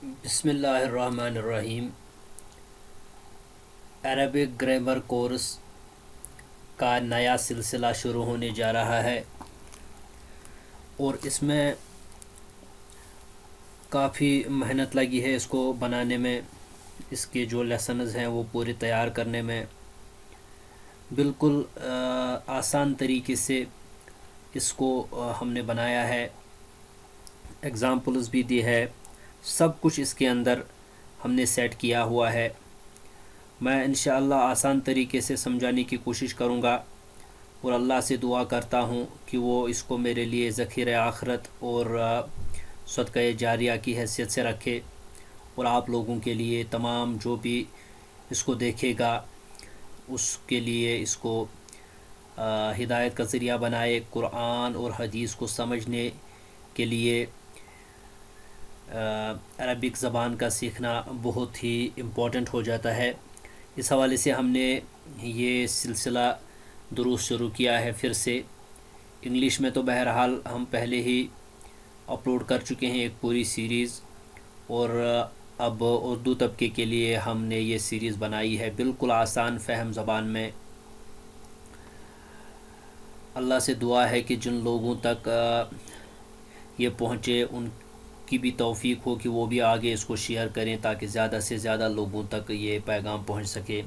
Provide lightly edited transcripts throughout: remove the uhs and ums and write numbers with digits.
بسم اللہ الرحمن الرحیم۔ عربک گرامر کورس کا نیا سلسلہ شروع ہونے جا رہا ہے اور اس میں کافی محنت لگی ہے اس کو بنانے میں۔ اس کے جو لیسنز ہیں وہ پورے تیار کرنے میں بالکل آسان طریقے سے اس کو ہم نے بنایا ہے، ایگزامپلز بھی دی ہے، سب کچھ اس کے اندر ہم نے سیٹ کیا ہوا ہے۔ میں انشاءاللہ آسان طریقے سے سمجھانے کی کوشش کروں گا اور اللہ سے دعا کرتا ہوں کہ وہ اس کو میرے لیے ذخیرہ آخرت اور صدقہ جاریہ کی حیثیت سے رکھے، اور آپ لوگوں کے لیے تمام جو بھی اس کو دیکھے گا اس کے لیے اس کو ہدایت کا ذریعہ بنائے۔ قرآن اور حدیث کو سمجھنے کے لیے عربک زبان کا سیکھنا بہت ہی امپورٹنٹ ہو جاتا ہے۔ اس حوالے سے ہم نے یہ سلسلہ دروس شروع کیا ہے پھر سے۔ انگلش میں تو بہرحال ہم پہلے ہی اپلوڈ کر چکے ہیں ایک پوری سیریز، اور اب اردو طبقے کے لیے ہم نے یہ سیریز بنائی ہے بالکل آسان فہم زبان میں۔ اللہ سے دعا ہے کہ جن لوگوں تک یہ پہنچے ان کی بھی توفیق ہو کہ وہ بھی آگے اس کو شیئر کریں تاکہ زیادہ سے زیادہ لوگوں تک یہ پیغام پہنچ سکے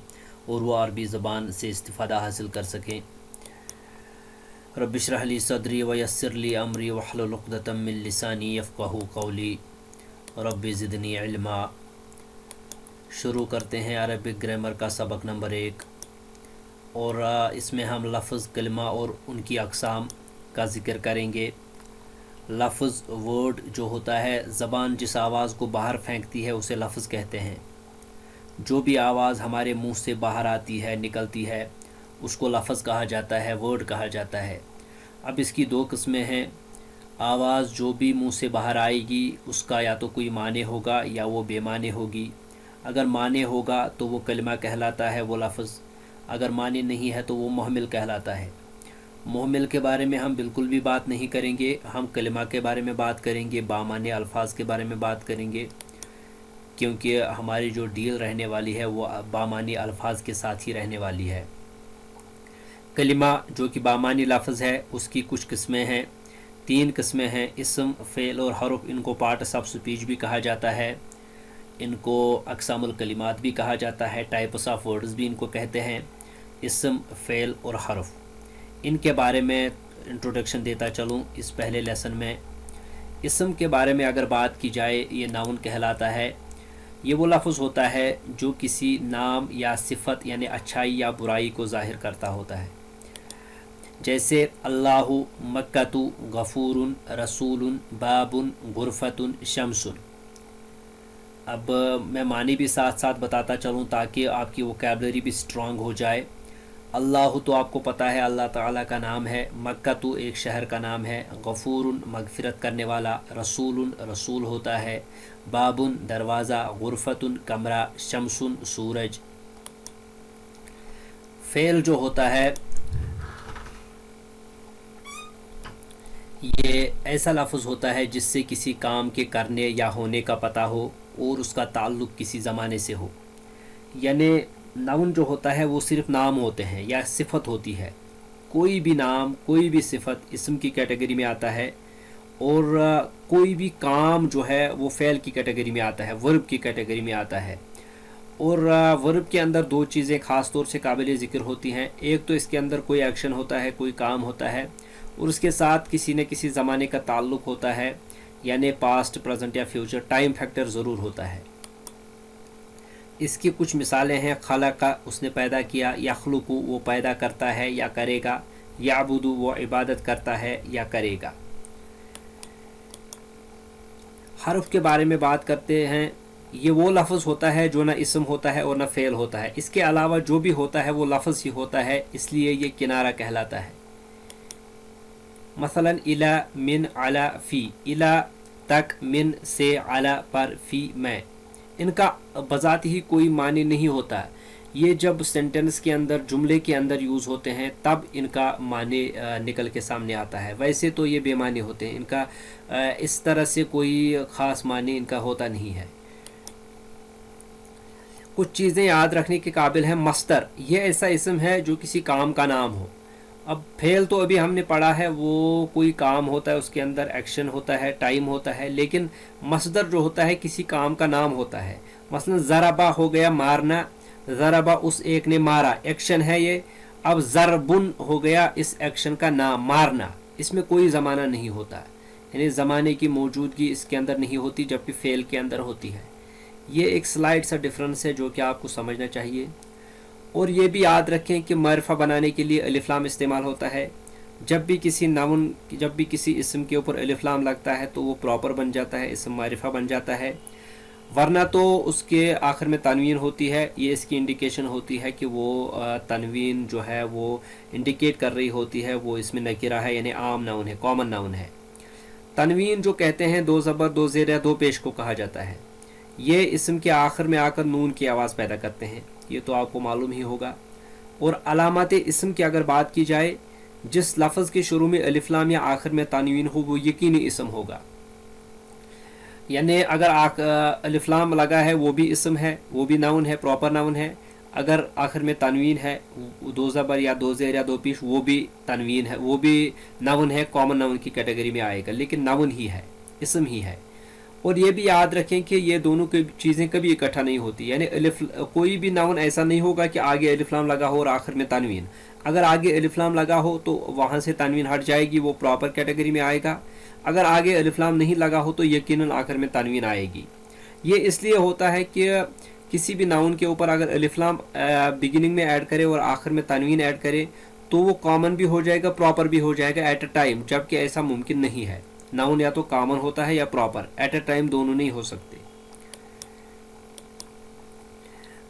اور وہ عربی زبان سے استفادہ حاصل کر سکیں۔ رب اشرح لی صدری ویسر لی امری واحلل عقدۃ من لسانی یفقہوا قولی رب زدنی علما۔ شروع کرتے ہیں عربک گرامر کا سبق نمبر 1، اور اس میں ہم لفظ، کلمہ اور ان کی اقسام کا ذکر کریں گے۔ لفظ، ورڈ جو ہوتا ہے، زبان جس آواز کو باہر پھینکتی ہے اسے لفظ کہتے ہیں۔ جو بھی آواز ہمارے منہ سے باہر آتی ہے، نکلتی ہے، اس کو لفظ کہا جاتا ہے، ورڈ کہا جاتا ہے۔ اب اس کی دو قسمیں ہیں۔ آواز جو بھی منہ سے باہر آئے گی اس کا یا تو کوئی معنی ہوگا یا وہ بے معنی ہوگی۔ اگر معنی ہوگا تو وہ کلمہ کہلاتا ہے، وہ لفظ۔ اگر معنی نہیں ہے تو وہ محمل کہلاتا ہے۔ محمل کے بارے میں ہم بالکل بھی بات نہیں کریں گے، ہم کلمہ کے بارے میں بات کریں گے، بامعنی الفاظ کے بارے میں بات کریں گے، کیونکہ ہماری جو ڈیل رہنے والی ہے وہ بامعنی الفاظ کے ساتھ ہی رہنے والی ہے۔ کلمہ جو کہ بامعنی لفظ ہے اس کی کچھ قسمیں ہیں، 3 قسمیں ہیں۔ اسم، فعل اور حرف، ان کو پارٹس آف سپیچ بھی کہا جاتا ہے، ان کو اقسام الکلمات بھی کہا جاتا ہے، ٹائپس آف ورڈز بھی ان کو کہتے ہیں۔ اسم، فعل اور حرف، ان کے بارے میں انٹروڈکشن دیتا چلوں اس پہلے لیسن میں۔ اسم کے بارے میں اگر بات کی جائے، یہ ناؤن کہلاتا ہے۔ یہ وہ لفظ ہوتا ہے جو کسی نام یا صفت یعنی اچھائی یا برائی کو ظاہر کرتا ہوتا ہے، جیسے اللہ، مکۃ، غفور، رسول، باب، غرفۃ، شمس۔ اب میں معنی بھی ساتھ ساتھ بتاتا چلوں تاکہ آپ کی ووکیبلری بھی سٹرونگ ہو جائے۔ اللہ تو آپ کو پتہ ہے اللہ تعالیٰ کا نام ہے، مکہ تو ایک شہر کا نام ہے، غفور مغفرت کرنے والا، رسول رسول ہوتا ہے، باب دروازہ، غرفت کمرہ، شمس سورج۔ فعل جو ہوتا ہے یہ ایسا لفظ ہوتا ہے جس سے کسی کام کے کرنے یا ہونے کا پتہ ہو اور اس کا تعلق کسی زمانے سے ہو۔ یعنی ناؤن جو ہوتا ہے وہ صرف نام ہوتے ہیں یا صفت ہوتی ہے۔ کوئی بھی نام، کوئی بھی صفت اسم کی کیٹیگری میں آتا ہے، اور کوئی بھی کام جو ہے وہ فعل کی کیٹیگری میں آتا ہے، ورب کی کیٹیگری میں آتا ہے۔ اور ورب کے اندر 2 چیزیں خاص طور سے قابل ذکر ہوتی ہیں۔ ایک تو اس کے اندر کوئی ایکشن ہوتا ہے، کوئی کام ہوتا ہے، اور اس کے ساتھ کسی نہ کسی زمانے کا تعلق ہوتا ہے، یعنی پاسٹ، پریزنٹ یا فیوچر، ٹائم فیکٹر ضرور ہوتا ہے۔ اس کی کچھ مثالیں ہیں۔ خلق، اس نے پیدا کیا، یخلق، وہ پیدا کرتا ہے یا کرے گا، یعبد، وہ عبادت کرتا ہے یا کرے گا۔ حرف کے بارے میں بات کرتے ہیں۔ یہ وہ لفظ ہوتا ہے جو نہ اسم ہوتا ہے اور نہ فعل ہوتا ہے، اس کے علاوہ جو بھی ہوتا ہے وہ لفظ ہی ہوتا ہے، اس لیے یہ کنارہ کہلاتا ہے۔ مثلا الی، من، علی، فی۔ الی تک، من سے، علی پر، فی میں، ان کا بذات ہی کوئی معنی نہیں ہوتا۔ یہ جب سینٹنس کے اندر، جملے کے اندر یوز ہوتے ہیں تب ان کا معنی نکل کے سامنے آتا ہے، ویسے تو یہ بے معنی ہوتے ہیں، ان کا اس طرح سے کوئی خاص معنی ان کا ہوتا نہیں ہے۔ کچھ چیزیں یاد رکھنے کے قابل ہیں. مصدر یہ ایسا اسم ہے جو کسی کام کا نام ہو. اب فعل تو ابھی ہم نے پڑھا ہے وہ کوئی کام ہوتا ہے, اس کے اندر ایکشن ہوتا ہے, ٹائم ہوتا ہے, لیکن مصدر جو ہوتا ہے کسی کام کا نام ہوتا ہے. مثلا ضربہ ہو گیا مارنا, ضربہ اس ایک نے مارا, ایکشن ہے یہ. اب ضربن ہو گیا اس ایکشن کا نام مارنا, اس میں کوئی زمانہ نہیں ہوتا, یعنی زمانے کی موجودگی اس کے اندر نہیں ہوتی جبکہ فعل کے اندر ہوتی ہے. یہ ایک سلائڈ سا ڈفرنس ہے جو کہ آپ کو سمجھنا چاہیے. اور یہ بھی یاد رکھیں کہ معرفہ بنانے کے لیے الف لام استعمال ہوتا ہے. جب بھی کسی نون, جب بھی کسی اسم کے اوپر الف لام لگتا ہے تو وہ پراپر بن جاتا ہے, اسم معرفہ بن جاتا ہے. ورنہ تو اس کے آخر میں تنوین ہوتی ہے, یہ اس کی انڈیکیشن ہوتی ہے کہ وہ تنوین جو ہے وہ انڈیکیٹ کر رہی ہوتی ہے وہ اس میں نکرہ ہے, یعنی عام ناؤن ہے, کامن ناؤن ہے. تنوین جو کہتے ہیں دو زبر دو زیر یا دو پیش کو کہا جاتا ہے. یہ اسم کے آخر میں آ کر نون کی آواز پیدا کرتے ہیں, یہ تو آپ کو معلوم ہی ہوگا. اور علامات اسم کی اگر بات کی جائے, جس لفظ کے شروع میں الف لام یا آخر میں تنوین ہو وہ یقینی اسم ہوگا. یعنی اگر الف لام لگا ہے وہ بھی اسم ہے, وہ بھی ناؤن ہے, پراپر ناؤن ہے. اگر آخر میں تنوین ہے, دو زبر یا دو زیر یا دو پیش, وہ بھی تنوین ہے, وہ بھی ناؤن ہے, کامن ناؤن کی کیٹیگری میں آئے گا, لیکن ناؤن ہی ہے, اسم ہی ہے. اور یہ بھی یاد رکھیں کہ یہ دونوں کی چیزیں کبھی اکٹھا نہیں ہوتی, یعنی کوئی بھی ناؤن ایسا نہیں ہوگا کہ آگے الف لام لگا ہو اور آخر میں تنوین. اگر آگے الف لام لگا ہو تو وہاں سے تنوین ہٹ جائے گی, وہ پراپر کیٹیگری میں آئے گا. اگر آگے الف لام نہیں لگا ہو تو یقیناً آخر میں تنوین آئے گی. یہ اس لیے ہوتا ہے کہ کسی بھی ناؤن کے اوپر اگر الف لام بگننگ میں ایڈ کرے اور آخر میں تنوین ایڈ کرے تو وہ کامن بھی ہو جائے گا, پراپر بھی ہو جائے گا ایٹ اے ٹائم, جبکہ ایسا ممکن نہیں ہے. ناؤن یا تو کامن ہوتا ہے یا پراپر, ایٹ اے ٹائم دونوں نہیں ہو سکتے.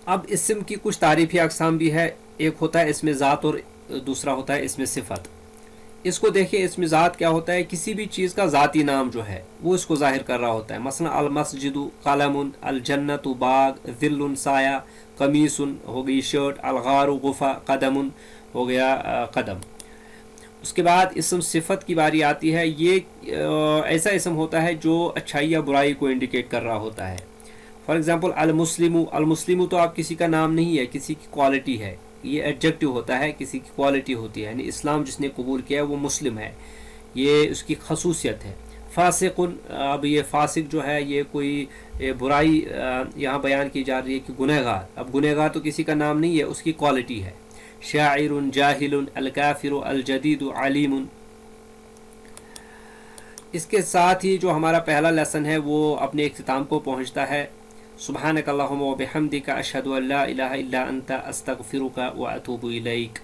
اب اسم کی کچھ تعریفی اقسام بھی ہے, ایک ہوتا ہے اسم ذات اور دوسرا ہوتا ہے اسم صفت. اس کو دیکھیں, اسم ذات کیا ہوتا ہے, کسی بھی چیز کا ذاتی نام جو ہے وہ اس کو ظاہر کر رہا ہوتا ہے. مثلا المسجد قلم, الجنت باغ, ظل سایہ, قمیص ہو گئی شرٹ, الغار غفا, قدم ہو گیا قدم. اس کے بعد اسم صفت کی باری آتی ہے. یہ ایسا اسم ہوتا ہے جو اچھائی یا برائی کو انڈیکیٹ کر رہا ہوتا ہے. فار ایگزامپل المسلم, المسلم تو آپ کسی کا نام نہیں ہے, کسی کی کوالٹی ہے, یہ ایڈجیکٹو ہوتا ہے, کسی کی کوالٹی ہوتی ہے, یعنی اسلام جس نے قبول کیا ہے وہ مسلم ہے, یہ اس کی خصوصیت ہے. فاسق, اب یہ فاسق جو ہے یہ کوئی برائی یہاں بیان کی جا رہی ہے کہ گنہگار, اب گنہگار تو کسی کا نام نہیں ہے, اس کی کوالٹی ہے. شاعر, جاہل, الکافر, الجدید, علیم. اس کے ساتھ ہی جو ہمارا پہلا لیسن ہے وہ اپنے اختتام کو پہنچتا ہے. سبحانک اللہم و بحمدک, اشہد ان لا الہ الا انت, استغفرک و اتوب الیک.